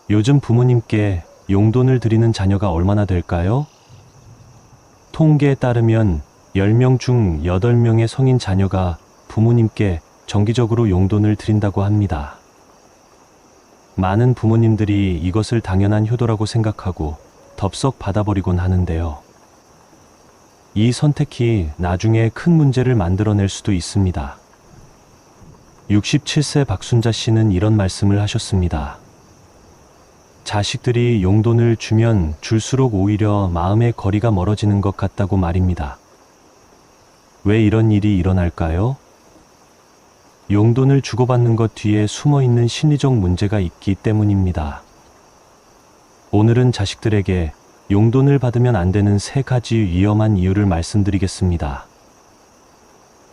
요즘 부모님께 용돈을 드리는 자녀가 얼마나 될까요? 통계에 따르면 10명 중 8명의 성인 자녀가 부모님께 정기적으로 용돈을 드린다고 합니다. 많은 부모님들이 이것을 당연한 효도라고 생각하고 덥석 받아버리곤 하는데요. 이 선택이 나중에 큰 문제를 만들어낼 수도 있습니다. 67세 박순자 씨는 이런 말씀을 하셨습니다. 자식들이 용돈을 주면 줄수록 오히려 마음의 거리가 멀어지는 것 같다고 말입니다. 왜 이런 일이 일어날까요? 용돈을 주고받는 것 뒤에 숨어있는 심리적 문제가 있기 때문입니다. 오늘은 자식들에게 용돈을 받으면 안 되는 3가지 위험한 이유를 말씀드리겠습니다.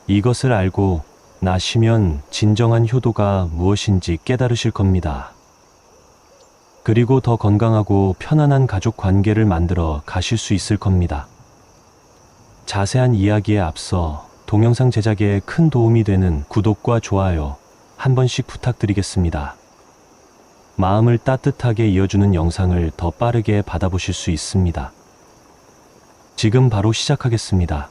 이것을 알고 나시면 진정한 효도가 무엇인지 깨달으실 겁니다. 그리고 더 건강하고 편안한 가족 관계를 만들어 가실 수 있을 겁니다. 자세한 이야기에 앞서 동영상 제작에 큰 도움이 되는 구독과 좋아요 한 번씩 부탁드리겠습니다. 마음을 따뜻하게 이어주는 영상을 더 빠르게 받아보실 수 있습니다. 지금 바로 시작하겠습니다.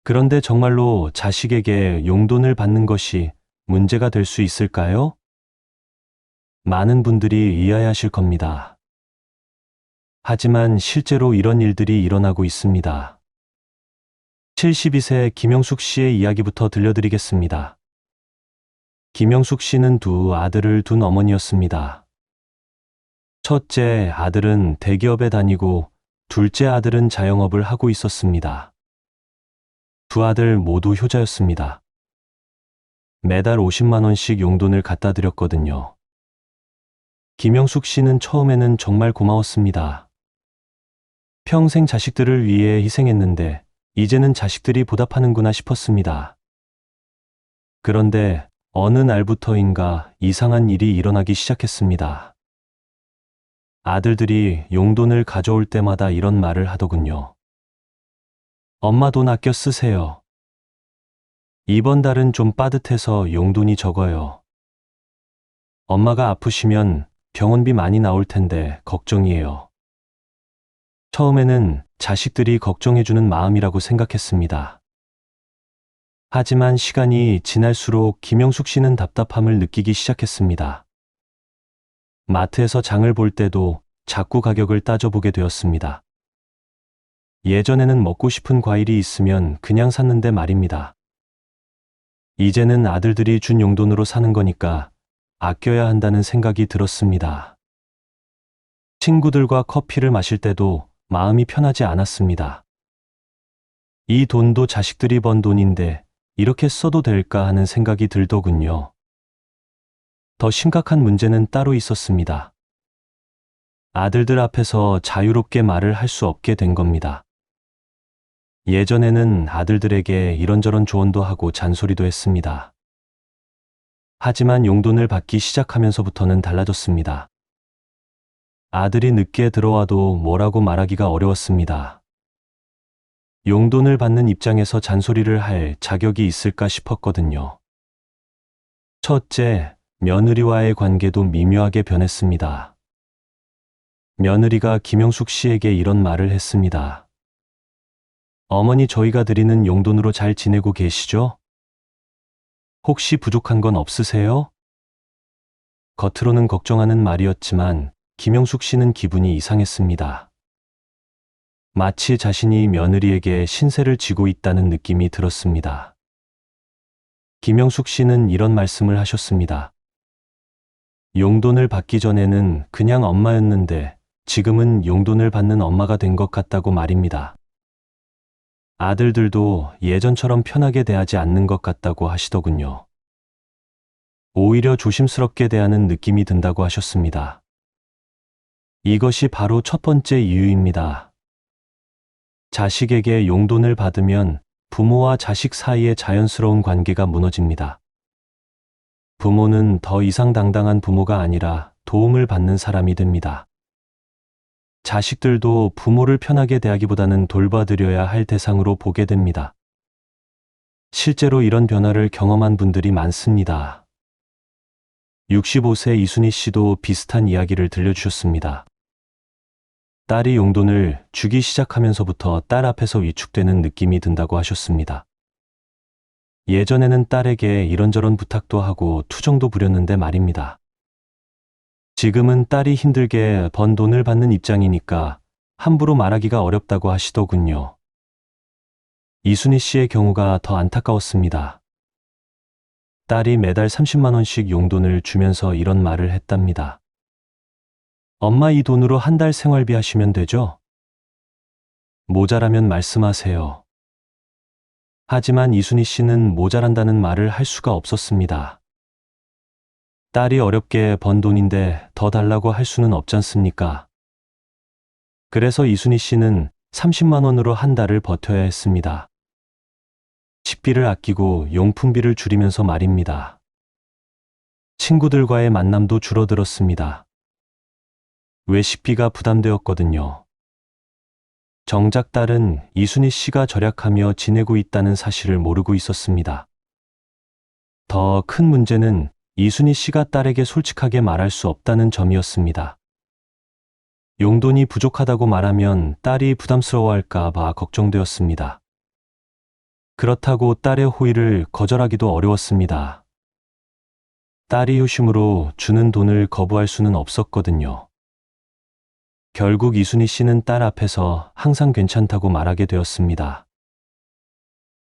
그런데 정말로 자식에게 용돈을 받는 것이 문제가 될 수 있을까요? 많은 분들이 의아해하실 겁니다. 하지만 실제로 이런 일들이 일어나고 있습니다. 72세 김영숙 씨의 이야기부터 들려드리겠습니다. 김영숙 씨는 2 아들을 둔 어머니였습니다. 첫째 아들은 대기업에 다니고 둘째 아들은 자영업을 하고 있었습니다. 2 아들 모두 효자였습니다. 매달 50만 원씩 용돈을 갖다 드렸거든요. 김영숙 씨는 처음에는 정말 고마웠습니다. 평생 자식들을 위해 희생했는데 이제는 자식들이 보답하는구나 싶었습니다. 그런데 어느 날부터인가 이상한 일이 일어나기 시작했습니다. 아들들이 용돈을 가져올 때마다 이런 말을 하더군요. 엄마 돈 아껴 쓰세요. 이번 달은 좀 빠듯해서 용돈이 적어요. 엄마가 아프시면 병원비 많이 나올 텐데 걱정이에요. 처음에는 자식들이 걱정해주는 마음이라고 생각했습니다. 하지만 시간이 지날수록 김영숙 씨는 답답함을 느끼기 시작했습니다. 마트에서 장을 볼 때도 자꾸 가격을 따져보게 되었습니다. 예전에는 먹고 싶은 과일이 있으면 그냥 샀는데 말입니다. 이제는 아들들이 준 용돈으로 사는 거니까 아껴야 한다는 생각이 들었습니다. 친구들과 커피를 마실 때도 마음이 편하지 않았습니다. 이 돈도 자식들이 번 돈인데 이렇게 써도 될까 하는 생각이 들더군요. 더 심각한 문제는 따로 있었습니다. 아들들 앞에서 자유롭게 말을 할 수 없게 된 겁니다. 예전에는 아들들에게 이런저런 조언도 하고 잔소리도 했습니다. 하지만 용돈을 받기 시작하면서부터는 달라졌습니다. 아들이 늦게 들어와도 뭐라고 말하기가 어려웠습니다. 용돈을 받는 입장에서 잔소리를 할 자격이 있을까 싶었거든요. 첫째, 며느리와의 관계도 미묘하게 변했습니다. 며느리가 김영숙 씨에게 이런 말을 했습니다. 어머니 저희가 드리는 용돈으로 잘 지내고 계시죠? 혹시 부족한 건 없으세요? 겉으로는 걱정하는 말이었지만 김영숙 씨는 기분이 이상했습니다. 마치 자신이 며느리에게 신세를 지고 있다는 느낌이 들었습니다. 김영숙 씨는 이런 말씀을 하셨습니다. 용돈을 받기 전에는 그냥 엄마였는데 지금은 용돈을 받는 엄마가 된 것 같다고 말입니다. 아들들도 예전처럼 편하게 대하지 않는 것 같다고 하시더군요. 오히려 조심스럽게 대하는 느낌이 든다고 하셨습니다. 이것이 바로 첫 번째 이유입니다. 자식에게 용돈을 받으면 부모와 자식 사이의 자연스러운 관계가 무너집니다. 부모는 더 이상 당당한 부모가 아니라 도움을 받는 사람이 됩니다. 자식들도 부모를 편하게 대하기보다는 돌봐드려야 할 대상으로 보게 됩니다. 실제로 이런 변화를 경험한 분들이 많습니다. 65세 이순희 씨도 비슷한 이야기를 들려주셨습니다. 딸이 용돈을 주기 시작하면서부터 딸 앞에서 위축되는 느낌이 든다고 하셨습니다. 예전에는 딸에게 이런저런 부탁도 하고 투정도 부렸는데 말입니다. 지금은 딸이 힘들게 번 돈을 받는 입장이니까 함부로 말하기가 어렵다고 하시더군요. 이순희 씨의 경우가 더 안타까웠습니다. 딸이 매달 30만 원씩 용돈을 주면서 이런 말을 했답니다. 엄마, 이 돈으로 한 달 생활비 하시면 되죠? 모자라면 말씀하세요. 하지만 이순희 씨는 모자란다는 말을 할 수가 없었습니다. 딸이 어렵게 번 돈인데 더 달라고 할 수는 없지 않습니까? 그래서 이순희 씨는 30만 원으로 한 달을 버텨야 했습니다. 식비를 아끼고 용품비를 줄이면서 말입니다. 친구들과의 만남도 줄어들었습니다. 외식비가 부담되었거든요. 정작 딸은 이순희 씨가 절약하며 지내고 있다는 사실을 모르고 있었습니다. 더 큰 문제는 이순희 씨가 딸에게 솔직하게 말할 수 없다는 점이었습니다. 용돈이 부족하다고 말하면 딸이 부담스러워할까 봐 걱정되었습니다. 그렇다고 딸의 호의를 거절하기도 어려웠습니다. 딸이 효심으로 주는 돈을 거부할 수는 없었거든요. 결국 이순희 씨는 딸 앞에서 항상 괜찮다고 말하게 되었습니다.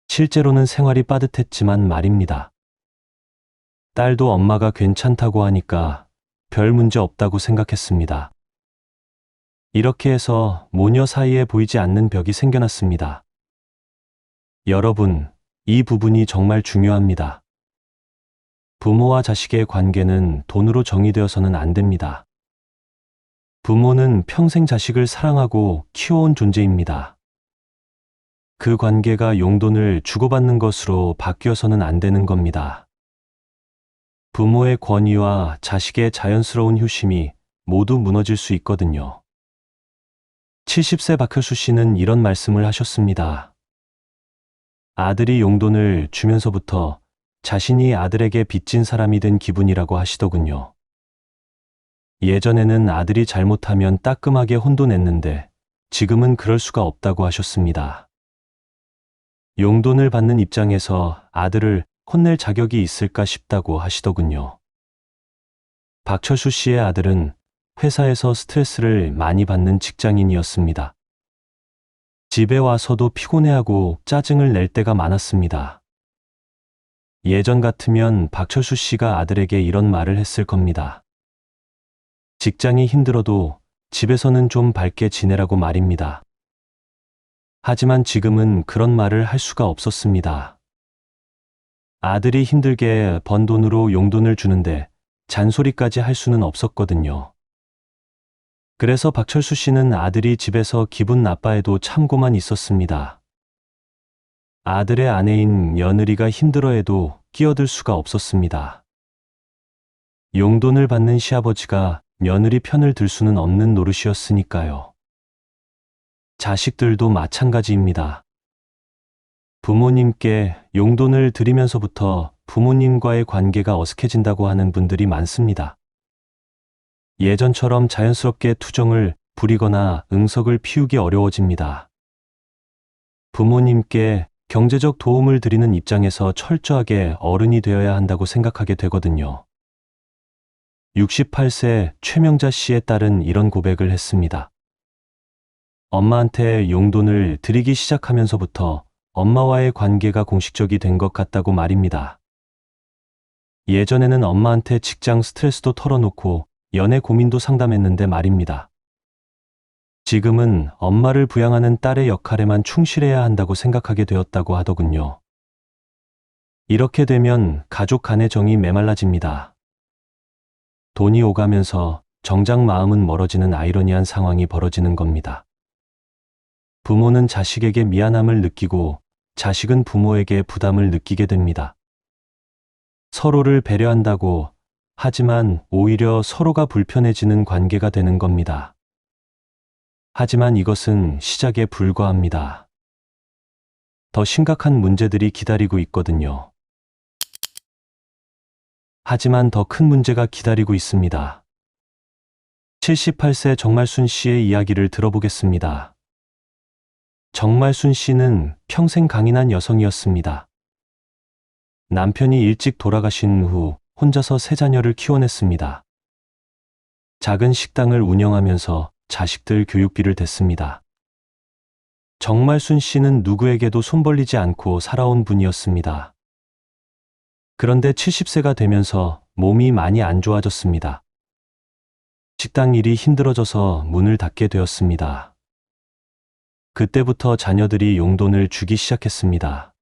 실제로는 생활이 빠듯했지만 말입니다. 딸도 엄마가 괜찮다고 하니까 별 문제 없다고 생각했습니다. 이렇게 해서 모녀 사이에 보이지 않는 벽이 생겨났습니다. 여러분, 이 부분이 정말 중요합니다. 부모와 자식의 관계는 돈으로 정의되어서는 안 됩니다. 부모는 평생 자식을 사랑하고 키워온 존재입니다. 그 관계가 용돈을 주고받는 것으로 바뀌어서는 안 되는 겁니다. 부모의 권위와 자식의 자연스러운 효심이 모두 무너질 수 있거든요. 70세 박효수 씨는 이런 말씀을 하셨습니다. 아들이 용돈을 주면서부터 자신이 아들에게 빚진 사람이 된 기분이라고 하시더군요. 예전에는 아들이 잘못하면 따끔하게 혼도 냈는데 지금은 그럴 수가 없다고 하셨습니다. 용돈을 받는 입장에서 아들을 혼낼 자격이 있을까 싶다고 하시더군요. 박철수 씨의 아들은 회사에서 스트레스를 많이 받는 직장인이었습니다. 집에 와서도 피곤해하고 짜증을 낼 때가 많았습니다. 예전 같으면 박철수 씨가 아들에게 이런 말을 했을 겁니다. 직장이 힘들어도 집에서는 좀 밝게 지내라고 말입니다. 하지만 지금은 그런 말을 할 수가 없었습니다. 아들이 힘들게 번 돈으로 용돈을 주는데 잔소리까지 할 수는 없었거든요. 그래서 박철수 씨는 아들이 집에서 기분 나빠해도 참고만 있었습니다. 아들의 아내인 며느리가 힘들어해도 끼어들 수가 없었습니다. 용돈을 받는 시아버지가 며느리 편을 들 수는 없는 노릇이었으니까요. 자식들도 마찬가지입니다. 부모님께 용돈을 드리면서부터 부모님과의 관계가 어색해진다고 하는 분들이 많습니다. 예전처럼 자연스럽게 투정을 부리거나 응석을 피우기 어려워집니다. 부모님께 경제적 도움을 드리는 입장에서 철저하게 어른이 되어야 한다고 생각하게 되거든요. 68세 최명자 씨의 딸은 이런 고백을 했습니다. 엄마한테 용돈을 드리기 시작하면서부터 엄마와의 관계가 공식적이 된 것 같다고 말입니다. 예전에는 엄마한테 직장 스트레스도 털어놓고 연애 고민도 상담했는데 말입니다. 지금은 엄마를 부양하는 딸의 역할에만 충실해야 한다고 생각하게 되었다고 하더군요. 이렇게 되면 가족 간의 정이 메말라집니다. 돈이 오가면서 정작 마음은 멀어지는 아이러니한 상황이 벌어지는 겁니다. 부모는 자식에게 미안함을 느끼고 자식은 부모에게 부담을 느끼게 됩니다. 서로를 배려한다고 하지만 오히려 서로가 불편해지는 관계가 되는 겁니다. 하지만 이것은 시작에 불과합니다. 더 심각한 문제들이 기다리고 있거든요. 하지만 더 큰 문제가 기다리고 있습니다. 78세 정말순 씨의 이야기를 들어보겠습니다. 정말순 씨는 평생 강인한 여성이었습니다. 남편이 일찍 돌아가신 후 혼자서 세 자녀를 키워냈습니다. 작은 식당을 운영하면서 자식들 교육비를 댔습니다. 정말순 씨는 누구에게도 손 벌리지 않고 살아온 분이었습니다. 그런데 70세가 되면서 몸이 많이 안 좋아졌습니다. 식당 일이 힘들어져서 문을 닫게 되었습니다. 그때부터 자녀들이 용돈을 주기 시작했습니다.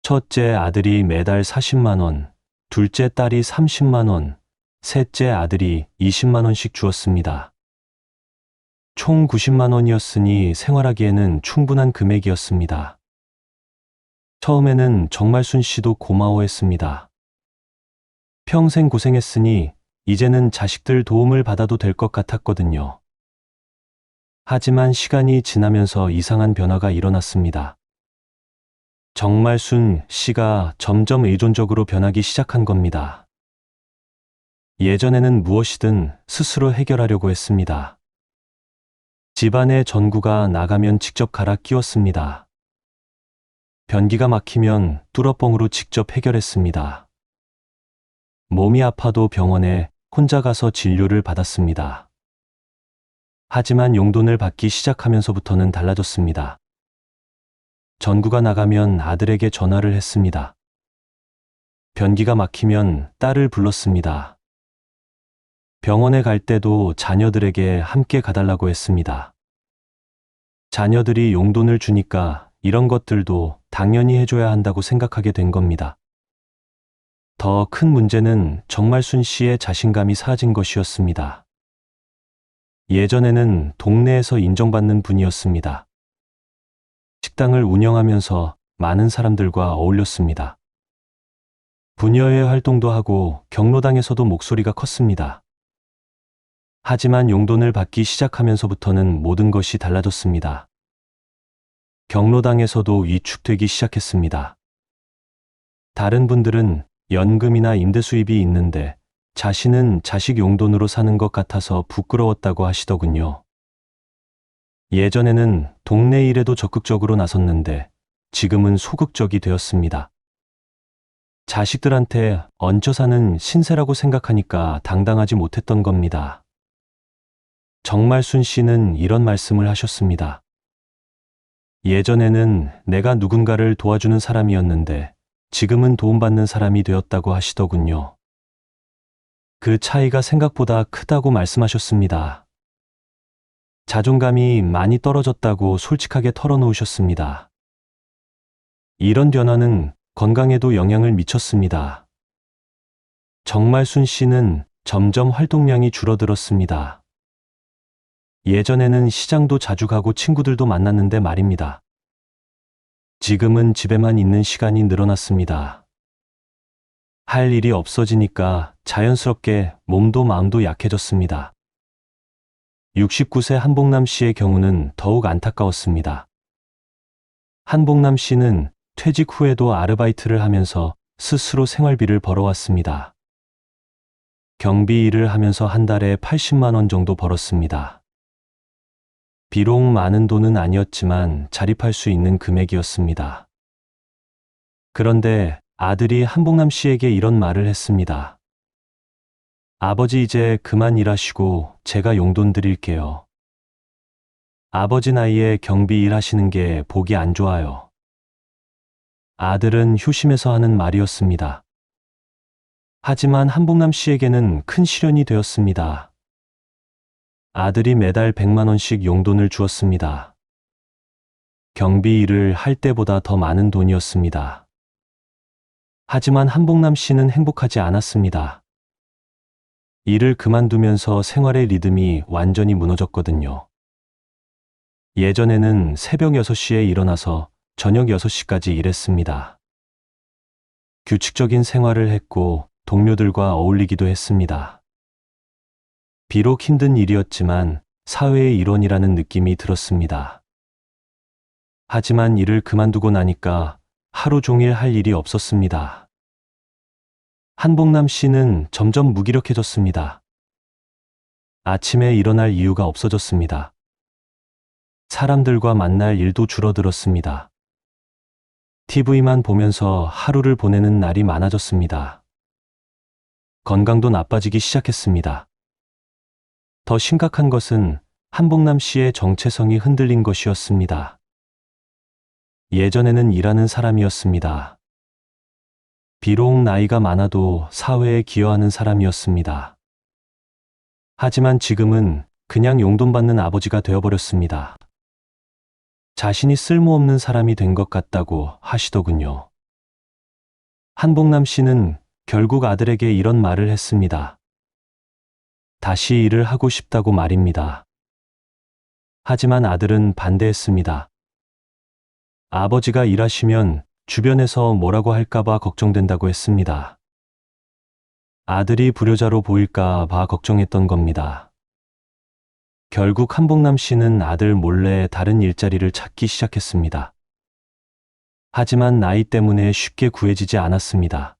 첫째 아들이 매달 40만 원, 둘째 딸이 30만 원, 셋째 아들이 20만 원씩 주었습니다. 총 90만 원이었으니 생활하기에는 충분한 금액이었습니다. 처음에는 정말순 씨도 고마워했습니다. 평생 고생했으니 이제는 자식들 도움을 받아도 될 것 같았거든요. 하지만 시간이 지나면서 이상한 변화가 일어났습니다. 정말순 씨가 점점 의존적으로 변하기 시작한 겁니다. 예전에는 무엇이든 스스로 해결하려고 했습니다. 집안의 전구가 나가면 직접 갈아 끼웠습니다. 변기가 막히면 뚫어뻥으로 직접 해결했습니다. 몸이 아파도 병원에 혼자 가서 진료를 받았습니다. 하지만 용돈을 받기 시작하면서부터는 달라졌습니다. 전구가 나가면 아들에게 전화를 했습니다. 변기가 막히면 딸을 불렀습니다. 병원에 갈 때도 자녀들에게 함께 가달라고 했습니다. 자녀들이 용돈을 주니까 이런 것들도 당연히 해줘야 한다고 생각하게 된 겁니다. 더 큰 문제는 정말순 씨의 자신감이 사라진 것이었습니다. 예전에는 동네에서 인정받는 분이었습니다. 식당을 운영하면서 많은 사람들과 어울렸습니다. 부녀회 활동도 하고 경로당에서도 목소리가 컸습니다. 하지만 용돈을 받기 시작하면서부터는 모든 것이 달라졌습니다. 경로당에서도 위축되기 시작했습니다. 다른 분들은 연금이나 임대 수입이 있는데 자신은 자식 용돈으로 사는 것 같아서 부끄러웠다고 하시더군요. 예전에는 동네 일에도 적극적으로 나섰는데 지금은 소극적이 되었습니다. 자식들한테 얹혀 사는 신세라고 생각하니까 당당하지 못했던 겁니다. 정말순 씨는 이런 말씀을 하셨습니다. 예전에는 내가 누군가를 도와주는 사람이었는데 지금은 도움받는 사람이 되었다고 하시더군요. 그 차이가 생각보다 크다고 말씀하셨습니다. 자존감이 많이 떨어졌다고 솔직하게 털어놓으셨습니다. 이런 변화는 건강에도 영향을 미쳤습니다. 정말순 씨는 점점 활동량이 줄어들었습니다. 예전에는 시장도 자주 가고 친구들도 만났는데 말입니다. 지금은 집에만 있는 시간이 늘어났습니다. 할 일이 없어지니까 자연스럽게 몸도 마음도 약해졌습니다. 69세 한복남 씨의 경우는 더욱 안타까웠습니다. 한복남 씨는 퇴직 후에도 아르바이트를 하면서 스스로 생활비를 벌어왔습니다. 경비 일을 하면서 한 달에 80만 원 정도 벌었습니다. 비록 많은 돈은 아니었지만 자립할 수 있는 금액이었습니다. 그런데 아들이 한복남 씨에게 이런 말을 했습니다. 아버지 이제 그만 일하시고 제가 용돈 드릴게요. 아버지 나이에 경비 일하시는 게 보기 안 좋아요. 아들은 효심에서 하는 말이었습니다. 하지만 한복남 씨에게는 큰 시련이 되었습니다. 아들이 매달 100만 원씩 용돈을 주었습니다. 경비 일을 할 때보다 더 많은 돈이었습니다. 하지만 한복남 씨는 행복하지 않았습니다. 일을 그만두면서 생활의 리듬이 완전히 무너졌거든요. 예전에는 새벽 6시에 일어나서 저녁 6시까지 일했습니다. 규칙적인 생활을 했고 동료들과 어울리기도 했습니다. 비록 힘든 일이었지만 사회의 일원이라는 느낌이 들었습니다. 하지만 일을 그만두고 나니까 하루 종일 할 일이 없었습니다. 한복남 씨는 점점 무기력해졌습니다. 아침에 일어날 이유가 없어졌습니다. 사람들과 만날 일도 줄어들었습니다. TV만 보면서 하루를 보내는 날이 많아졌습니다. 건강도 나빠지기 시작했습니다. 더 심각한 것은 한복남 씨의 정체성이 흔들린 것이었습니다. 예전에는 일하는 사람이었습니다. 비록 나이가 많아도 사회에 기여하는 사람이었습니다. 하지만 지금은 그냥 용돈 받는 아버지가 되어버렸습니다. 자신이 쓸모없는 사람이 된 것 같다고 하시더군요. 한복남 씨는 결국 아들에게 이런 말을 했습니다. 다시 일을 하고 싶다고 말입니다. 하지만 아들은 반대했습니다. 아버지가 일하시면 주변에서 뭐라고 할까봐 걱정된다고 했습니다. 아들이 불효자로 보일까봐 걱정했던 겁니다. 결국 한복남 씨는 아들 몰래 다른 일자리를 찾기 시작했습니다. 하지만 나이 때문에 쉽게 구해지지 않았습니다.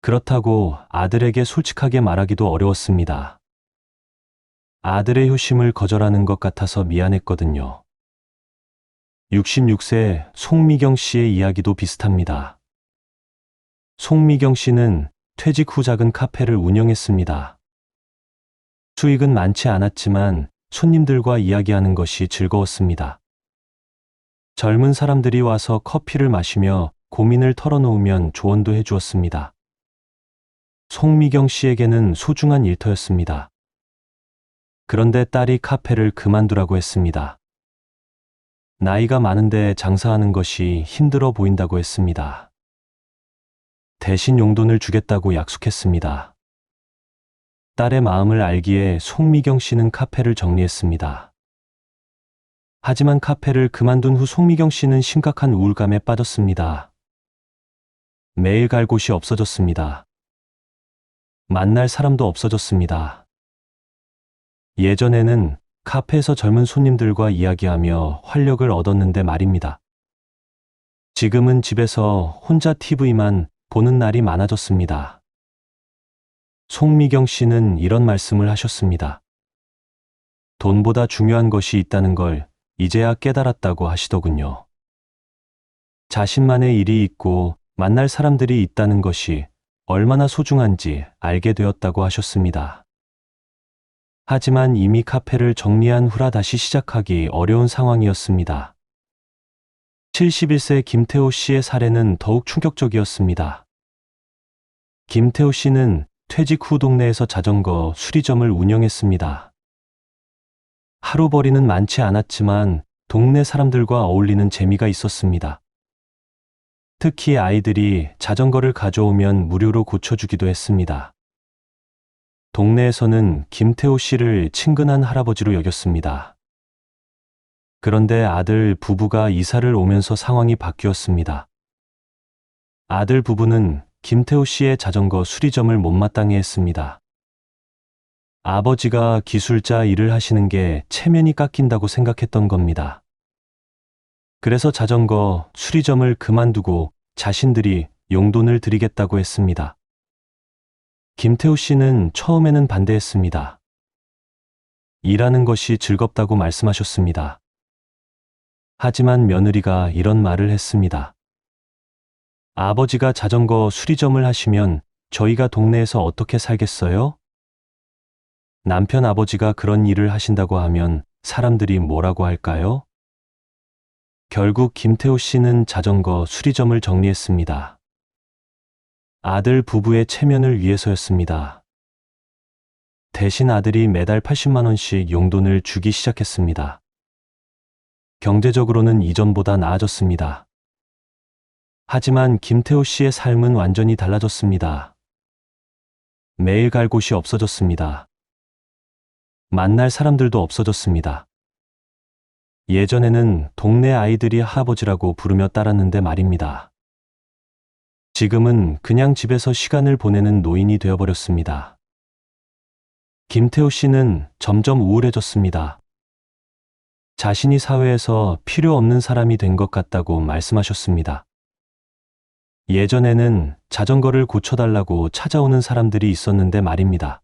그렇다고 아들에게 솔직하게 말하기도 어려웠습니다. 아들의 효심을 거절하는 것 같아서 미안했거든요. 66세 송미경 씨의 이야기도 비슷합니다. 송미경 씨는 퇴직 후 작은 카페를 운영했습니다. 수익은 많지 않았지만 손님들과 이야기하는 것이 즐거웠습니다. 젊은 사람들이 와서 커피를 마시며 고민을 털어놓으면 조언도 해주었습니다. 송미경 씨에게는 소중한 일터였습니다. 그런데 딸이 카페를 그만두라고 했습니다. 나이가 많은데 장사하는 것이 힘들어 보인다고 했습니다. 대신 용돈을 주겠다고 약속했습니다. 딸의 마음을 알기에 송미경 씨는 카페를 정리했습니다. 하지만 카페를 그만둔 후 송미경 씨는 심각한 우울감에 빠졌습니다. 매일 갈 곳이 없어졌습니다. 만날 사람도 없어졌습니다. 예전에는 카페에서 젊은 손님들과 이야기하며 활력을 얻었는데 말입니다. 지금은 집에서 혼자 TV만 보는 날이 많아졌습니다. 송미경 씨는 이런 말씀을 하셨습니다. 돈보다 중요한 것이 있다는 걸 이제야 깨달았다고 하시더군요. 자신만의 일이 있고 만날 사람들이 있다는 것이 얼마나 소중한지 알게 되었다고 하셨습니다. 하지만 이미 카페를 정리한 후라 다시 시작하기 어려운 상황이었습니다. 71세 김태호 씨의 사례는 더욱 충격적이었습니다. 김태호 씨는 퇴직 후 동네에서 자전거 수리점을 운영했습니다. 하루벌이는 많지 않았지만 동네 사람들과 어울리는 재미가 있었습니다. 특히 아이들이 자전거를 가져오면 무료로 고쳐주기도 했습니다. 동네에서는 김태호 씨를 친근한 할아버지로 여겼습니다. 그런데 아들 부부가 이사를 오면서 상황이 바뀌었습니다. 아들 부부는 김태호 씨의 자전거 수리점을 못마땅해 했습니다. 아버지가 기술자 일을 하시는 게 체면이 깎인다고 생각했던 겁니다. 그래서 자전거 수리점을 그만두고 자신들이 용돈을 드리겠다고 했습니다. 김태호 씨는 처음에는 반대했습니다. 일하는 것이 즐겁다고 말씀하셨습니다. 하지만 며느리가 이런 말을 했습니다. 아버지가 자전거 수리점을 하시면 저희가 동네에서 어떻게 살겠어요? 남편 아버지가 그런 일을 하신다고 하면 사람들이 뭐라고 할까요? 결국 김태호 씨는 자전거 수리점을 정리했습니다. 아들 부부의 체면을 위해서였습니다. 대신 아들이 매달 80만 원씩 용돈을 주기 시작했습니다. 경제적으로는 이전보다 나아졌습니다. 하지만 김태호 씨의 삶은 완전히 달라졌습니다. 매일 갈 곳이 없어졌습니다. 만날 사람들도 없어졌습니다. 예전에는 동네 아이들이 할아버지라고 부르며 따랐는데 말입니다. 지금은 그냥 집에서 시간을 보내는 노인이 되어버렸습니다. 김태호 씨는 점점 우울해졌습니다. 자신이 사회에서 필요 없는 사람이 된 것 같다고 말씀하셨습니다. 예전에는 자전거를 고쳐달라고 찾아오는 사람들이 있었는데 말입니다.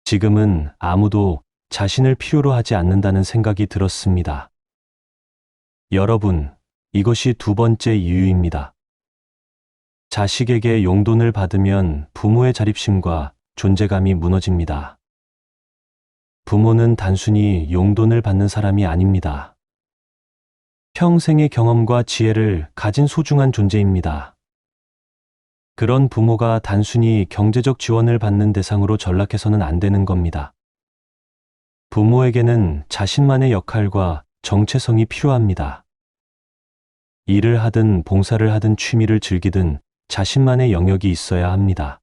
지금은 아무도 자신을 필요로 하지 않는다는 생각이 들었습니다. 여러분, 이것이 두 번째 이유입니다. 자식에게 용돈을 받으면 부모의 자립심과 존재감이 무너집니다. 부모는 단순히 용돈을 받는 사람이 아닙니다. 평생의 경험과 지혜를 가진 소중한 존재입니다. 그런 부모가 단순히 경제적 지원을 받는 대상으로 전락해서는 안 되는 겁니다. 부모에게는 자신만의 역할과 정체성이 필요합니다. 일을 하든 봉사를 하든 취미를 즐기든 자신만의 영역이 있어야 합니다.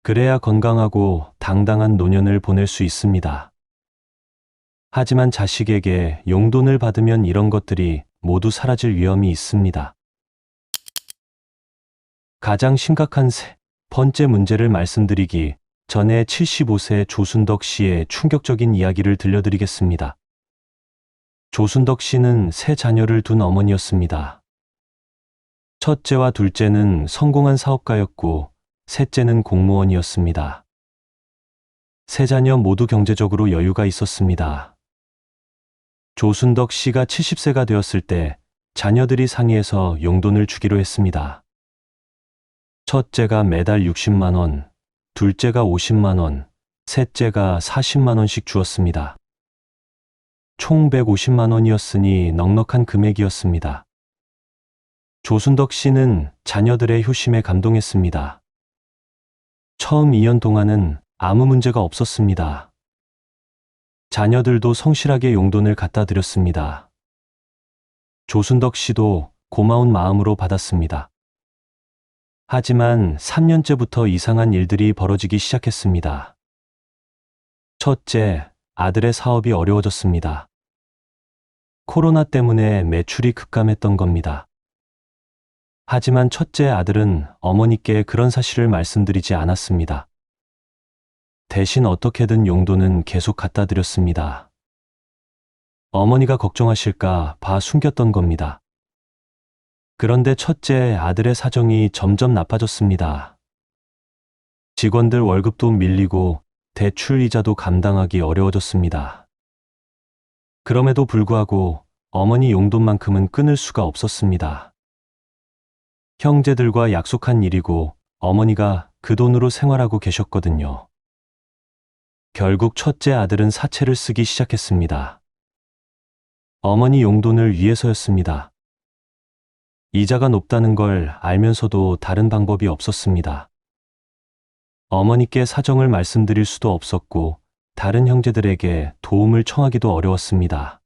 그래야 건강하고 당당한 노년을 보낼 수 있습니다. 하지만 자식에게 용돈을 받으면 이런 것들이 모두 사라질 위험이 있습니다. 가장 심각한 세 번째 문제를 말씀드리기 전에 75세 조순덕 씨의 충격적인 이야기를 들려드리겠습니다. 조순덕 씨는 세 자녀를 둔 어머니였습니다. 첫째와 둘째는 성공한 사업가였고 셋째는 공무원이었습니다. 세 자녀 모두 경제적으로 여유가 있었습니다. 조순덕 씨가 70세가 되었을 때 자녀들이 상의해서 용돈을 주기로 했습니다. 첫째가 매달 60만 원, 둘째가 50만 원, 셋째가 40만 원씩 주었습니다. 총 150만 원이었으니 넉넉한 금액이었습니다. 조순덕 씨는 자녀들의 효심에 감동했습니다. 처음 2년 동안은 아무 문제가 없었습니다. 자녀들도 성실하게 용돈을 갖다 드렸습니다. 조순덕 씨도 고마운 마음으로 받았습니다. 하지만 3년째부터 이상한 일들이 벌어지기 시작했습니다. 첫째, 아들의 사업이 어려워졌습니다. 코로나 때문에 매출이 급감했던 겁니다. 하지만 첫째 아들은 어머니께 그런 사실을 말씀드리지 않았습니다. 대신 어떻게든 용돈은 계속 갖다 드렸습니다. 어머니가 걱정하실까 봐 숨겼던 겁니다. 그런데 첫째 아들의 사정이 점점 나빠졌습니다. 직원들 월급도 밀리고 대출 이자도 감당하기 어려워졌습니다. 그럼에도 불구하고 어머니 용돈만큼은 끊을 수가 없었습니다. 형제들과 약속한 일이고 어머니가 그 돈으로 생활하고 계셨거든요. 결국 첫째 아들은 사채를 쓰기 시작했습니다. 어머니 용돈을 위해서였습니다. 이자가 높다는 걸 알면서도 다른 방법이 없었습니다. 어머니께 사정을 말씀드릴 수도 없었고 다른 형제들에게 도움을 청하기도 어려웠습니다.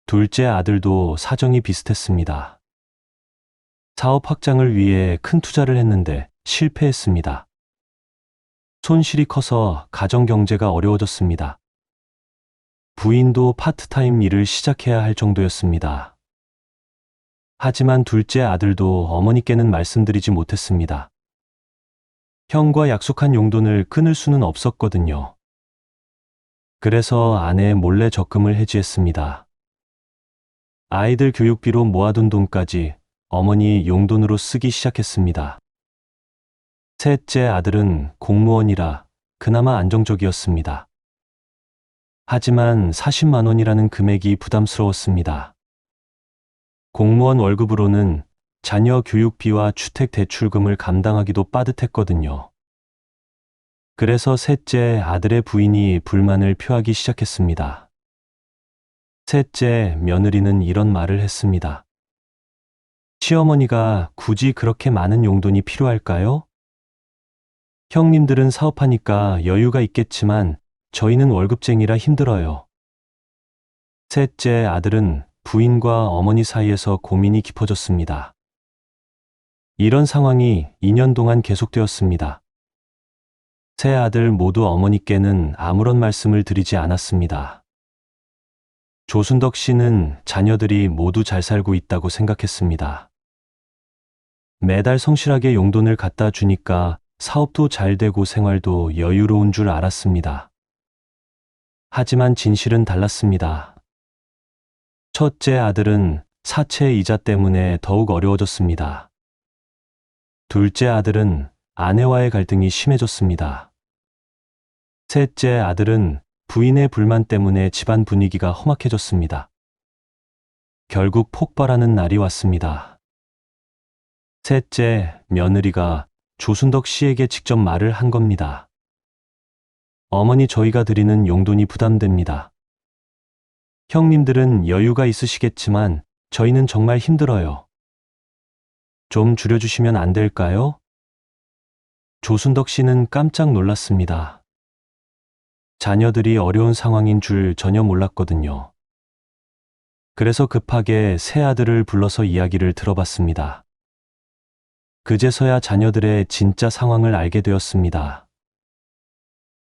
둘째 아들도 사정이 비슷했습니다. 사업 확장을 위해 큰 투자를 했는데 실패했습니다. 손실이 커서 가정 경제가 어려워졌습니다. 부인도 파트타임 일을 시작해야 할 정도였습니다. 하지만 둘째 아들도 어머니께는 말씀드리지 못했습니다. 형과 약속한 용돈을 끊을 수는 없었거든요. 그래서 아내 몰래 적금을 해지했습니다. 아이들 교육비로 모아둔 돈까지 어머니 용돈으로 쓰기 시작했습니다. 셋째 아들은 공무원이라 그나마 안정적이었습니다. 하지만 40만 원이라는 금액이 부담스러웠습니다. 공무원 월급으로는 자녀 교육비와 주택 대출금을 감당하기도 빠듯했거든요. 그래서 셋째 아들의 부인이 불만을 표하기 시작했습니다. 셋째 며느리는 이런 말을 했습니다. 시어머니가 굳이 그렇게 많은 용돈이 필요할까요? 형님들은 사업하니까 여유가 있겠지만 저희는 월급쟁이라 힘들어요. 셋째 아들은 부인과 어머니 사이에서 고민이 깊어졌습니다. 이런 상황이 2년 동안 계속되었습니다. 세 아들 모두 어머니께는 아무런 말씀을 드리지 않았습니다. 조순덕 씨는 자녀들이 모두 잘 살고 있다고 생각했습니다. 매달 성실하게 용돈을 갖다 주니까 사업도 잘 되고 생활도 여유로운 줄 알았습니다. 하지만 진실은 달랐습니다. 첫째 아들은 사채 이자 때문에 더욱 어려워졌습니다. 둘째 아들은 아내와의 갈등이 심해졌습니다. 셋째 아들은 부인의 불만 때문에 집안 분위기가 험악해졌습니다. 결국 폭발하는 날이 왔습니다. 셋째 며느리가 조순덕 씨에게 직접 말을 한 겁니다. 어머니, 저희가 드리는 용돈이 부담됩니다. 형님들은 여유가 있으시겠지만 저희는 정말 힘들어요. 좀 줄여주시면 안 될까요? 조순덕 씨는 깜짝 놀랐습니다. 자녀들이 어려운 상황인 줄 전혀 몰랐거든요. 그래서 급하게 새 아들을 불러서 이야기를 들어봤습니다. 그제서야 자녀들의 진짜 상황을 알게 되었습니다.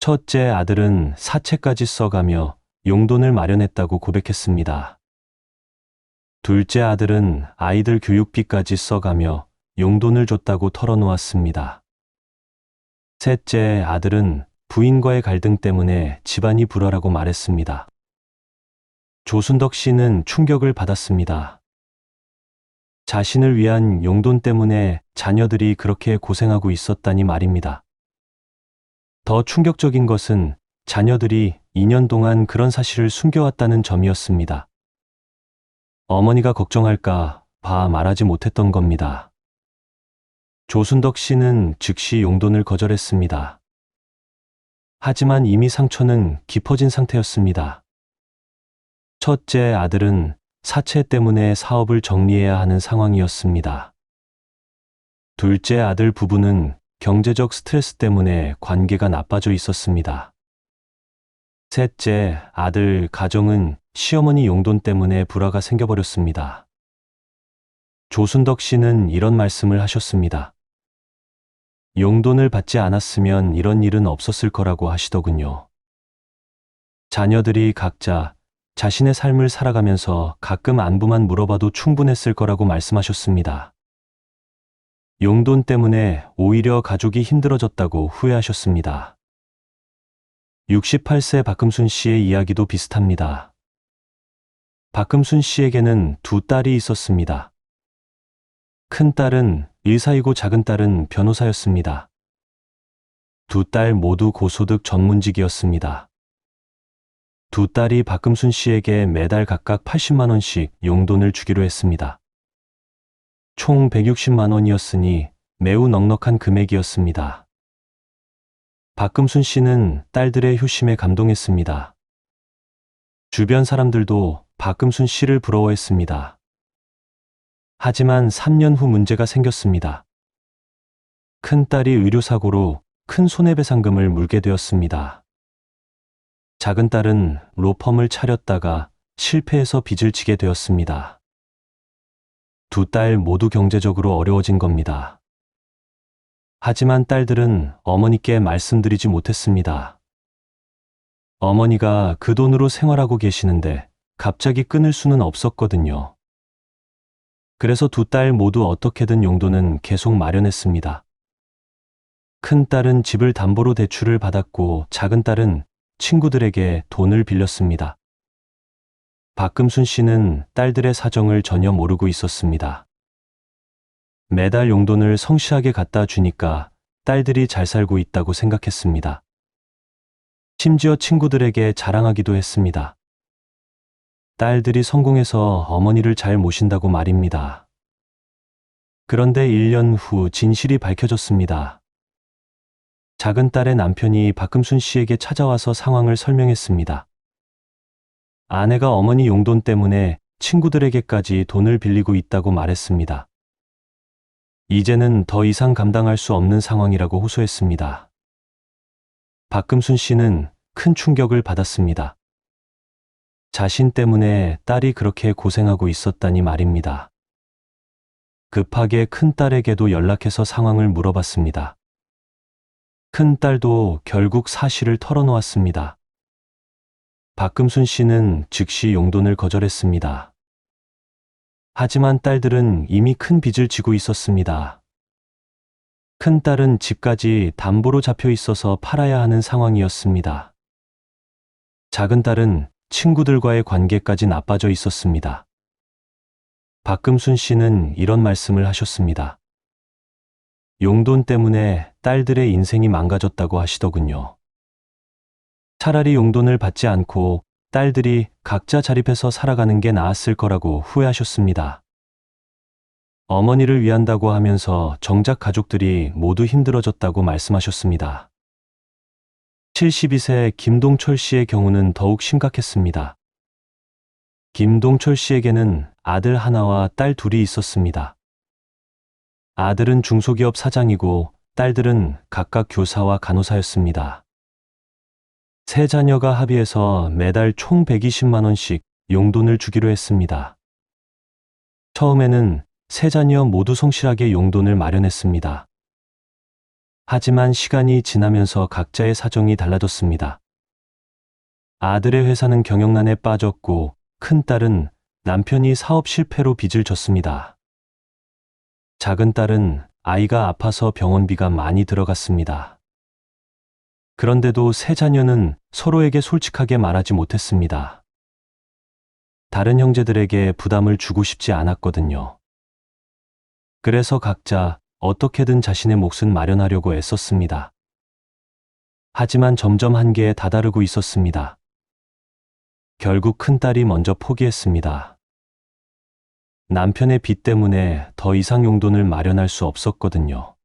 첫째 아들은 사채까지 써가며 용돈을 마련했다고 고백했습니다. 둘째 아들은 아이들 교육비까지 써가며 용돈을 줬다고 털어놓았습니다. 셋째 아들은 부인과의 갈등 때문에 집안이 불화라고 말했습니다. 조순덕 씨는 충격을 받았습니다. 자신을 위한 용돈 때문에 자녀들이 그렇게 고생하고 있었다니 말입니다. 더 충격적인 것은 자녀들이 2년 동안 그런 사실을 숨겨왔다는 점이었습니다. 어머니가 걱정할까 봐 말하지 못했던 겁니다. 조순덕 씨는 즉시 용돈을 거절했습니다. 하지만 이미 상처는 깊어진 상태였습니다. 첫째 아들은 사채 때문에 사업을 정리해야 하는 상황이었습니다. 둘째 아들 부부는 경제적 스트레스 때문에 관계가 나빠져 있었습니다. 셋째 아들 가정은 시어머니 용돈 때문에 불화가 생겨버렸습니다. 조순덕 씨는 이런 말씀을 하셨습니다. 용돈을 받지 않았으면 이런 일은 없었을 거라고 하시더군요. 자녀들이 각자 자신의 삶을 살아가면서 가끔 안부만 물어봐도 충분했을 거라고 말씀하셨습니다. 용돈 때문에 오히려 가족이 힘들어졌다고 후회하셨습니다. 68세 박금순 씨의 이야기도 비슷합니다. 박금순 씨에게는 두 딸이 있었습니다. 큰 딸은 의사이고 작은 딸은 변호사였습니다. 두 딸 모두 고소득 전문직이었습니다. 두 딸이 박금순 씨에게 매달 각각 80만 원씩 용돈을 주기로 했습니다. 총 160만 원이었으니 매우 넉넉한 금액이었습니다. 박금순 씨는 딸들의 효심에 감동했습니다. 주변 사람들도 박금순 씨를 부러워했습니다. 하지만 3년 후 문제가 생겼습니다. 큰딸이 의료사고로 큰 손해배상금을 물게 되었습니다. 작은 딸은 로펌을 차렸다가 실패해서 빚을 지게 되었습니다. 두 딸 모두 경제적으로 어려워진 겁니다. 하지만 딸들은 어머니께 말씀드리지 못했습니다. 어머니가 그 돈으로 생활하고 계시는데 갑자기 끊을 수는 없었거든요. 그래서 두 딸 모두 어떻게든 용돈은 계속 마련했습니다. 큰 딸은 집을 담보로 대출을 받았고 작은 딸은 친구들에게 돈을 빌렸습니다. 박금순 씨는 딸들의 사정을 전혀 모르고 있었습니다. 매달 용돈을 성실하게 갖다 주니까 딸들이 잘 살고 있다고 생각했습니다. 심지어 친구들에게 자랑하기도 했습니다. 딸들이 성공해서 어머니를 잘 모신다고 말입니다. 그런데 1년 후 진실이 밝혀졌습니다. 작은 딸의 남편이 박금순 씨에게 찾아와서 상황을 설명했습니다. 아내가 어머니 용돈 때문에 친구들에게까지 돈을 빌리고 있다고 말했습니다. 이제는 더 이상 감당할 수 없는 상황이라고 호소했습니다. 박금순 씨는 큰 충격을 받았습니다. 자신 때문에 딸이 그렇게 고생하고 있었다니 말입니다. 급하게 큰딸에게도 연락해서 상황을 물어봤습니다. 큰딸도 결국 사실을 털어놓았습니다. 박금순 씨는 즉시 용돈을 거절했습니다. 하지만 딸들은 이미 큰 빚을 지고 있었습니다. 큰딸은 집까지 담보로 잡혀 있어서 팔아야 하는 상황이었습니다. 작은 딸은 친구들과의 관계까지 나빠져 있었습니다. 박금순 씨는 이런 말씀을 하셨습니다. 용돈 때문에 딸들의 인생이 망가졌다고 하시더군요. 차라리 용돈을 받지 않고 딸들이 각자 자립해서 살아가는 게 나았을 거라고 후회하셨습니다. 어머니를 위한다고 하면서 정작 가족들이 모두 힘들어졌다고 말씀하셨습니다. 72세 김동철 씨의 경우는 더욱 심각했습니다. 김동철 씨에게는 아들 하나와 딸 둘이 있었습니다. 아들은 중소기업 사장이고 딸들은 각각 교사와 간호사였습니다. 세 자녀가 합의해서 매달 총 120만 원씩 용돈을 주기로 했습니다. 처음에는 세 자녀 모두 성실하게 용돈을 마련했습니다. 하지만 시간이 지나면서 각자의 사정이 달라졌습니다. 아들의 회사는 경영난에 빠졌고 큰딸은 남편이 사업 실패로 빚을 졌습니다. 작은 딸은 아이가 아파서 병원비가 많이 들어갔습니다. 그런데도 세 자녀는 서로에게 솔직하게 말하지 못했습니다. 다른 형제들에게 부담을 주고 싶지 않았거든요. 그래서 각자 어떻게든 자신의 몫은 마련하려고 애썼습니다. 하지만 점점 한계에 다다르고 있었습니다. 결국 큰딸이 먼저 포기했습니다. 남편의 빚 때문에 더 이상 용돈을 마련할 수 없었거든요.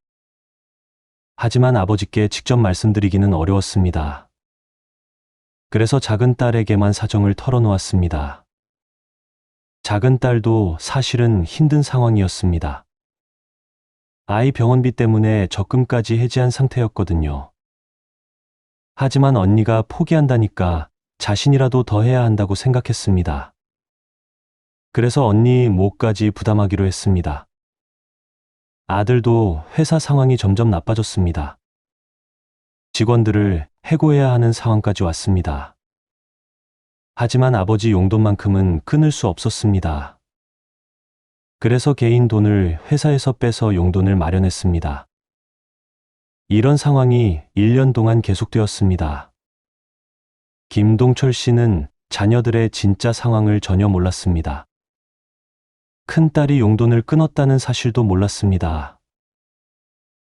하지만 아버지께 직접 말씀드리기는 어려웠습니다. 그래서 작은 딸에게만 사정을 털어놓았습니다. 작은 딸도 사실은 힘든 상황이었습니다. 아이 병원비 때문에 적금까지 해지한 상태였거든요. 하지만 언니가 포기한다니까 자신이라도 더 해야 한다고 생각했습니다. 그래서 언니 몫까지 부담하기로 했습니다. 아들도 회사 상황이 점점 나빠졌습니다. 직원들을 해고해야 하는 상황까지 왔습니다. 하지만 아버지 용돈만큼은 끊을 수 없었습니다. 그래서 개인 돈을 회사에서 빼서 용돈을 마련했습니다. 이런 상황이 1년 동안 계속되었습니다. 김동철 씨는 자녀들의 진짜 상황을 전혀 몰랐습니다. 큰딸이 용돈을 끊었다는 사실도 몰랐습니다.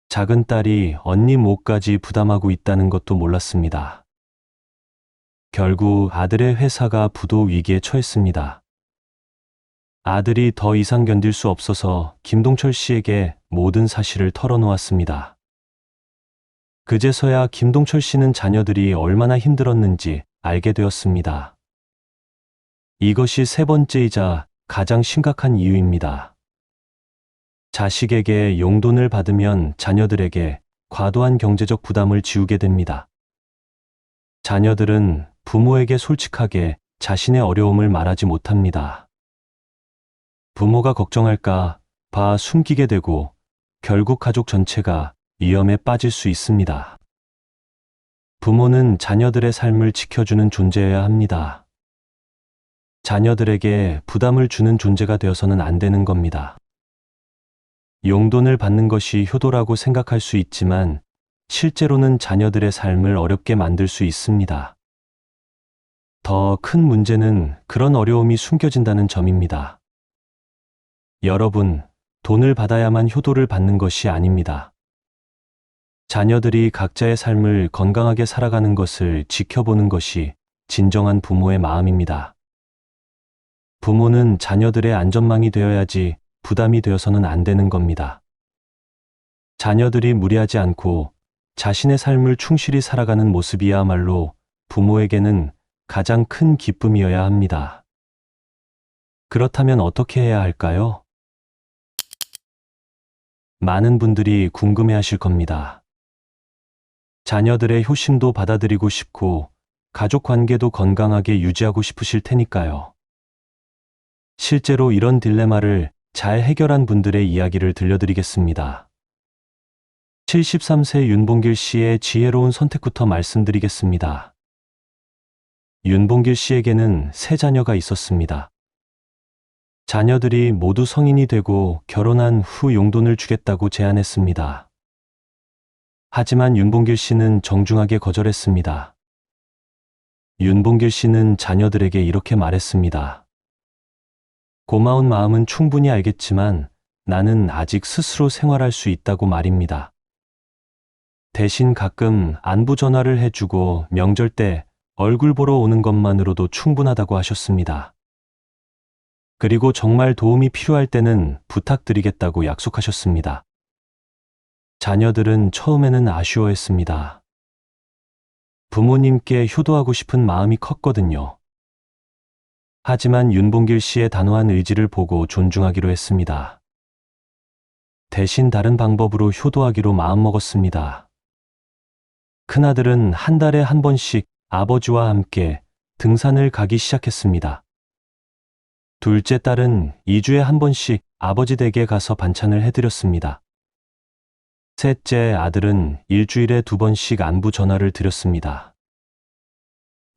작은 딸이 언니 몫까지 부담하고 있다는 것도 몰랐습니다. 결국 아들의 회사가 부도 위기에 처했습니다. 아들이 더 이상 견딜 수 없어서 김동철 씨에게 모든 사실을 털어놓았습니다. 그제서야 김동철 씨는 자녀들이 얼마나 힘들었는지 알게 되었습니다. 이것이 세 번째이자 가장 심각한 이유입니다. 자식에게 용돈을 받으면 자녀들에게 과도한 경제적 부담을 지우게 됩니다. 자녀들은 부모에게 솔직하게 자신의 어려움을 말하지 못합니다. 부모가 걱정할까 봐 숨기게 되고 결국 가족 전체가 위험에 빠질 수 있습니다. 부모는 자녀들의 삶을 지켜주는 존재여야 합니다. 자녀들에게 부담을 주는 존재가 되어서는 안 되는 겁니다. 용돈을 받는 것이 효도라고 생각할 수 있지만 실제로는 자녀들의 삶을 어렵게 만들 수 있습니다. 더 큰 문제는 그런 어려움이 숨겨진다는 점입니다. 여러분, 돈을 받아야만 효도를 받는 것이 아닙니다. 자녀들이 각자의 삶을 건강하게 살아가는 것을 지켜보는 것이 진정한 부모의 마음입니다. 부모는 자녀들의 안전망이 되어야지 부담이 되어서는 안 되는 겁니다. 자녀들이 무리하지 않고 자신의 삶을 충실히 살아가는 모습이야말로 부모에게는 가장 큰 기쁨이어야 합니다. 그렇다면 어떻게 해야 할까요? 많은 분들이 궁금해하실 겁니다. 자녀들의 효심도 받아들이고 싶고 가족 관계도 건강하게 유지하고 싶으실 테니까요. 실제로 이런 딜레마를 잘 해결한 분들의 이야기를 들려드리겠습니다. 73세 윤봉길 씨의 지혜로운 선택부터 말씀드리겠습니다. 윤봉길 씨에게는 세 자녀가 있었습니다. 자녀들이 모두 성인이 되고 결혼한 후 용돈을 주겠다고 제안했습니다. 하지만 윤봉길 씨는 정중하게 거절했습니다. 윤봉길 씨는 자녀들에게 이렇게 말했습니다. 고마운 마음은 충분히 알겠지만 나는 아직 스스로 생활할 수 있다고 말입니다. 대신 가끔 안부 전화를 해주고 명절 때 얼굴 보러 오는 것만으로도 충분하다고 하셨습니다. 그리고 정말 도움이 필요할 때는 부탁드리겠다고 약속하셨습니다. 자녀들은 처음에는 아쉬워했습니다. 부모님께 효도하고 싶은 마음이 컸거든요. 하지만 윤봉길 씨의 단호한 의지를 보고 존중하기로 했습니다. 대신 다른 방법으로 효도하기로 마음먹었습니다. 큰아들은 한 달에 한 번씩 아버지와 함께 등산을 가기 시작했습니다. 둘째 딸은 2주에 한 번씩 아버지 댁에 가서 반찬을 해드렸습니다. 셋째 아들은 일주일에 2번씩 안부 전화를 드렸습니다.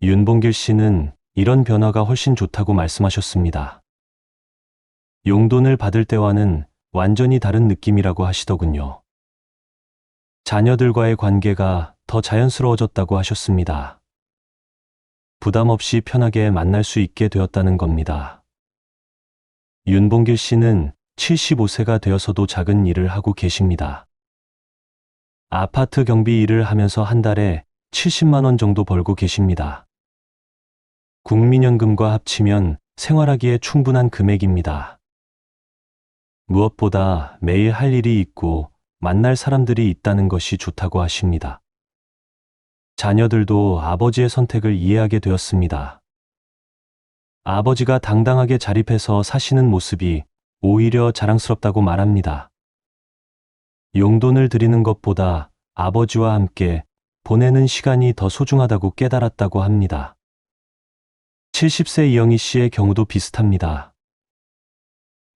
윤봉길 씨는 이런 변화가 훨씬 좋다고 말씀하셨습니다. 용돈을 받을 때와는 완전히 다른 느낌이라고 하시더군요. 자녀들과의 관계가 더 자연스러워졌다고 하셨습니다. 부담 없이 편하게 만날 수 있게 되었다는 겁니다. 윤봉길 씨는 75세가 되어서도 작은 일을 하고 계십니다. 아파트 경비 일을 하면서 한 달에 70만 원 정도 벌고 계십니다. 국민연금과 합치면 생활하기에 충분한 금액입니다. 무엇보다 매일 할 일이 있고 만날 사람들이 있다는 것이 좋다고 하십니다. 자녀들도 아버지의 선택을 이해하게 되었습니다. 아버지가 당당하게 자립해서 사시는 모습이 오히려 자랑스럽다고 말합니다. 용돈을 드리는 것보다 아버지와 함께 보내는 시간이 더 소중하다고 깨달았다고 합니다. 70세 이영희 씨의 경우도 비슷합니다.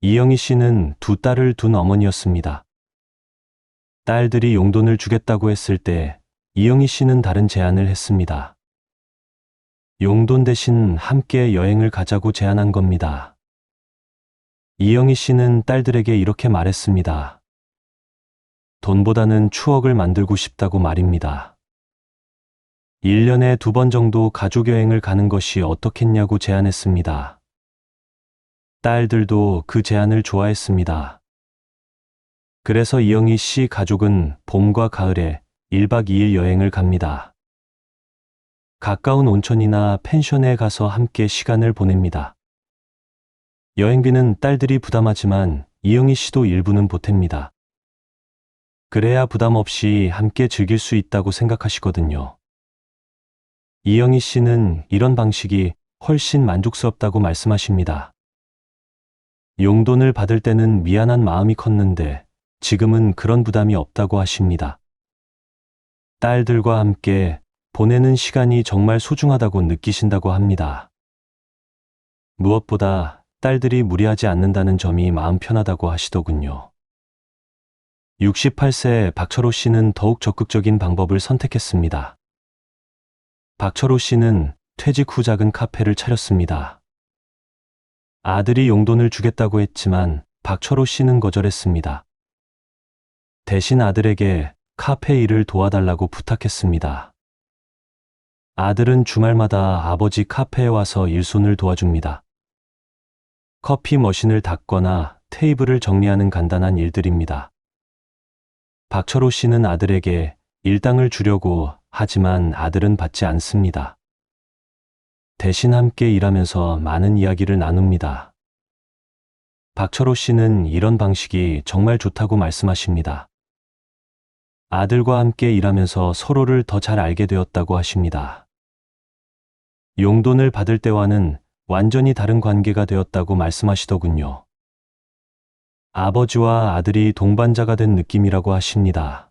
이영희 씨는 2딸을 둔 어머니였습니다. 딸들이 용돈을 주겠다고 했을 때 이영희 씨는 다른 제안을 했습니다. 용돈 대신 함께 여행을 가자고 제안한 겁니다. 이영희 씨는 딸들에게 이렇게 말했습니다. 돈보다는 추억을 만들고 싶다고 말입니다. 1년에 2번 정도 가족여행을 가는 것이 어떻겠냐고 제안했습니다. 딸들도 그 제안을 좋아했습니다. 그래서 이영희 씨 가족은 봄과 가을에 1박 2일 여행을 갑니다. 가까운 온천이나 펜션에 가서 함께 시간을 보냅니다. 여행비는 딸들이 부담하지만 이영희 씨도 일부는 보탭니다. 그래야 부담 없이 함께 즐길 수 있다고 생각하시거든요. 이영희 씨는 이런 방식이 훨씬 만족스럽다고 말씀하십니다. 용돈을 받을 때는 미안한 마음이 컸는데 지금은 그런 부담이 없다고 하십니다. 딸들과 함께 보내는 시간이 정말 소중하다고 느끼신다고 합니다. 무엇보다 딸들이 무리하지 않는다는 점이 마음 편하다고 하시더군요. 68세 박철호 씨는 더욱 적극적인 방법을 선택했습니다. 박철호 씨는 퇴직 후 작은 카페를 차렸습니다. 아들이 용돈을 주겠다고 했지만 박철호 씨는 거절했습니다. 대신 아들에게 카페 일을 도와달라고 부탁했습니다. 아들은 주말마다 아버지 카페에 와서 일손을 도와줍니다. 커피 머신을 닦거나 테이블을 정리하는 간단한 일들입니다. 박철호 씨는 아들에게 일당을 주려고 하지만 아들은 받지 않습니다. 대신 함께 일하면서 많은 이야기를 나눕니다. 박철호 씨는 이런 방식이 정말 좋다고 말씀하십니다. 아들과 함께 일하면서 서로를 더 잘 알게 되었다고 하십니다. 용돈을 받을 때와는 완전히 다른 관계가 되었다고 말씀하시더군요. 아버지와 아들이 동반자가 된 느낌이라고 하십니다.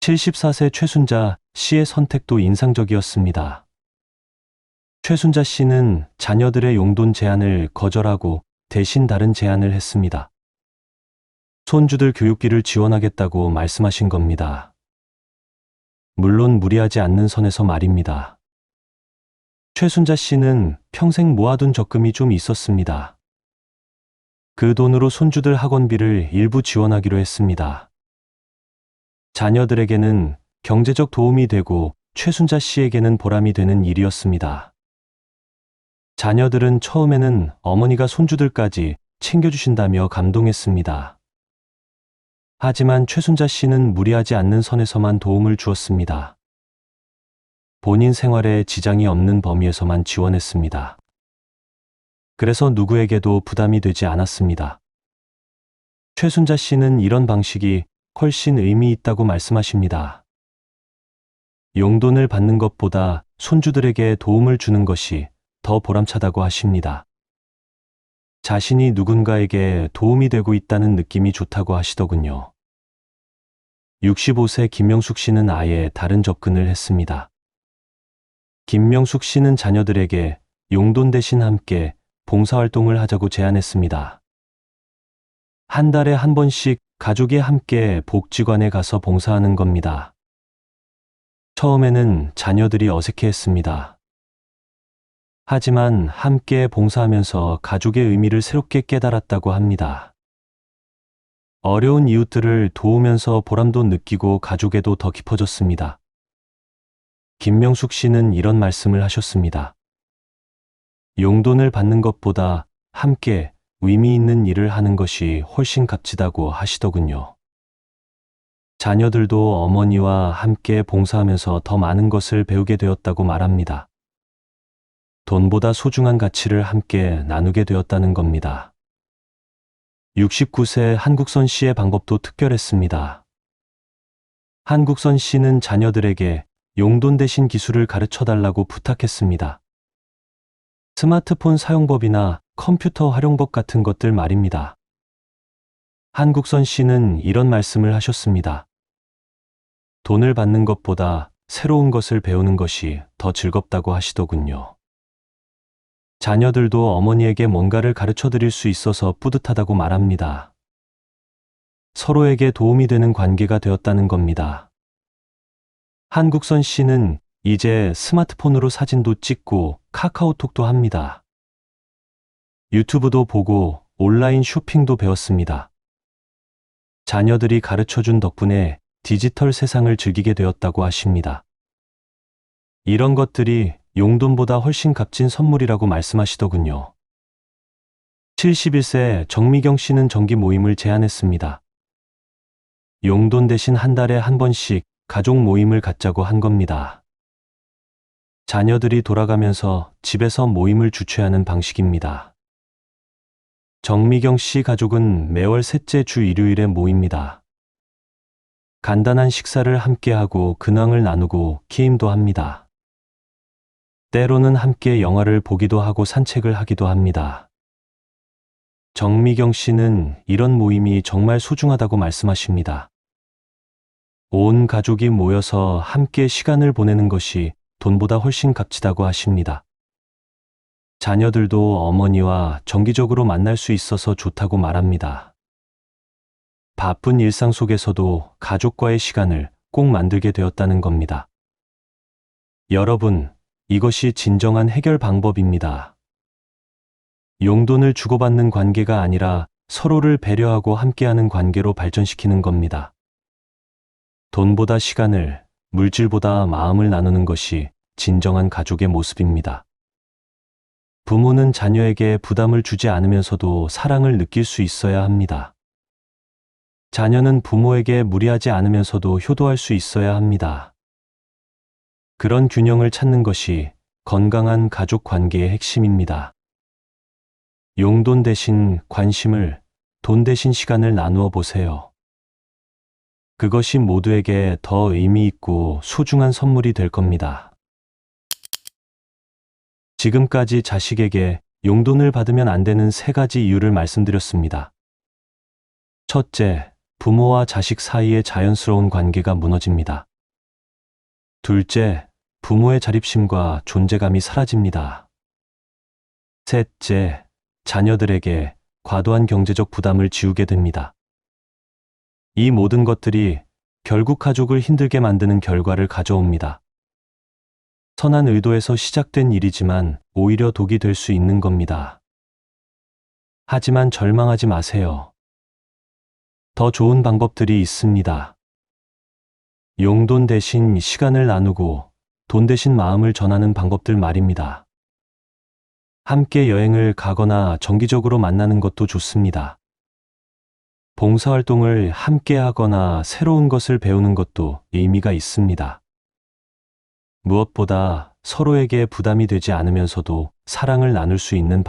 74세 최순자 씨의 선택도 인상적이었습니다. 최순자 씨는 자녀들의 용돈 제안을 거절하고 대신 다른 제안을 했습니다. 손주들 교육비를 지원하겠다고 말씀하신 겁니다. 물론 무리하지 않는 선에서 말입니다. 최순자 씨는 평생 모아둔 적금이 좀 있었습니다. 그 돈으로 손주들 학원비를 일부 지원하기로 했습니다. 자녀들에게는 경제적 도움이 되고 최순자 씨에게는 보람이 되는 일이었습니다. 자녀들은 처음에는 어머니가 손주들까지 챙겨주신다며 감동했습니다. 하지만 최순자 씨는 무리하지 않는 선에서만 도움을 주었습니다. 본인 생활에 지장이 없는 범위에서만 지원했습니다. 그래서 누구에게도 부담이 되지 않았습니다. 최순자 씨는 이런 방식이 훨씬 의미 있다고 말씀하십니다. 용돈을 받는 것보다 손주들에게 도움을 주는 것이 더 보람차다고 하십니다. 자신이 누군가에게 도움이 되고 있다는 느낌이 좋다고 하시더군요. 65세 김명숙 씨는 아예 다른 접근을 했습니다. 김명숙 씨는 자녀들에게 용돈 대신 함께 봉사활동을 하자고 제안했습니다. 한 달에 한 번씩 가족이 함께 복지관에 가서 봉사하는 겁니다. 처음에는 자녀들이 어색해했습니다. 하지만 함께 봉사하면서 가족의 의미를 새롭게 깨달았다고 합니다. 어려운 이웃들을 도우면서 보람도 느끼고 가족에도 더 깊어졌습니다. 김명숙 씨는 이런 말씀을 하셨습니다. 용돈을 받는 것보다 함께 의미 있는 일을 하는 것이 훨씬 값지다고 하시더군요. 자녀들도 어머니와 함께 봉사하면서 더 많은 것을 배우게 되었다고 말합니다. 돈보다 소중한 가치를 함께 나누게 되었다는 겁니다. 69세 한국선 씨의 방법도 특별했습니다. 한국선 씨는 자녀들에게 용돈 대신 기술을 가르쳐 달라고 부탁했습니다. 스마트폰 사용법이나 컴퓨터 활용법 같은 것들 말입니다. 한국선 씨는 이런 말씀을 하셨습니다. 돈을 받는 것보다 새로운 것을 배우는 것이 더 즐겁다고 하시더군요. 자녀들도 어머니에게 뭔가를 가르쳐 드릴 수 있어서 뿌듯하다고 말합니다. 서로에게 도움이 되는 관계가 되었다는 겁니다. 한국선 씨는 이제 스마트폰으로 사진도 찍고 카카오톡도 합니다. 유튜브도 보고 온라인 쇼핑도 배웠습니다. 자녀들이 가르쳐준 덕분에 디지털 세상을 즐기게 되었다고 하십니다. 이런 것들이 용돈보다 훨씬 값진 선물이라고 말씀하시더군요. 71세 정미경 씨는 정기 모임을 제안했습니다. 용돈 대신 한 달에 한 번씩 가족 모임을 갖자고 한 겁니다. 자녀들이 돌아가면서 집에서 모임을 주최하는 방식입니다. 정미경 씨 가족은 매월 셋째 주 일요일에 모입니다. 간단한 식사를 함께하고 근황을 나누고 게임도 합니다. 때로는 함께 영화를 보기도 하고 산책을 하기도 합니다. 정미경 씨는 이런 모임이 정말 소중하다고 말씀하십니다. 온 가족이 모여서 함께 시간을 보내는 것이 돈보다 훨씬 값지다고 하십니다. 자녀들도 어머니와 정기적으로 만날 수 있어서 좋다고 말합니다. 바쁜 일상 속에서도 가족과의 시간을 꼭 만들게 되었다는 겁니다. 여러분, 이것이 진정한 해결 방법입니다. 용돈을 주고받는 관계가 아니라 서로를 배려하고 함께하는 관계로 발전시키는 겁니다. 돈보다 시간을, 물질보다 마음을 나누는 것이 진정한 가족의 모습입니다. 부모는 자녀에게 부담을 주지 않으면서도 사랑을 느낄 수 있어야 합니다. 자녀는 부모에게 무리하지 않으면서도 효도할 수 있어야 합니다. 그런 균형을 찾는 것이 건강한 가족 관계의 핵심입니다. 용돈 대신 관심을, 돈 대신 시간을 나누어 보세요. 그것이 모두에게 더 의미 있고 소중한 선물이 될 겁니다. 지금까지 자식에게 용돈을 받으면 안 되는 3가지 이유를 말씀드렸습니다. 첫째, 부모와 자식 사이의 자연스러운 관계가 무너집니다. 둘째, 부모의 자립심과 존재감이 사라집니다. 셋째, 자녀들에게 과도한 경제적 부담을 지우게 됩니다. 이 모든 것들이 결국 가족을 힘들게 만드는 결과를 가져옵니다. 선한 의도에서 시작된 일이지만 오히려 독이 될 수 있는 겁니다. 하지만 절망하지 마세요. 더 좋은 방법들이 있습니다. 용돈 대신 시간을 나누고 돈 대신 마음을 전하는 방법들 말입니다. 함께 여행을 가거나 정기적으로 만나는 것도 좋습니다. 봉사활동을 함께 하거나 새로운 것을 배우는 것도 의미가 있습니다. 무엇보다 서로에게 부담이 되지 않으면서도 사랑을 나눌 수 있는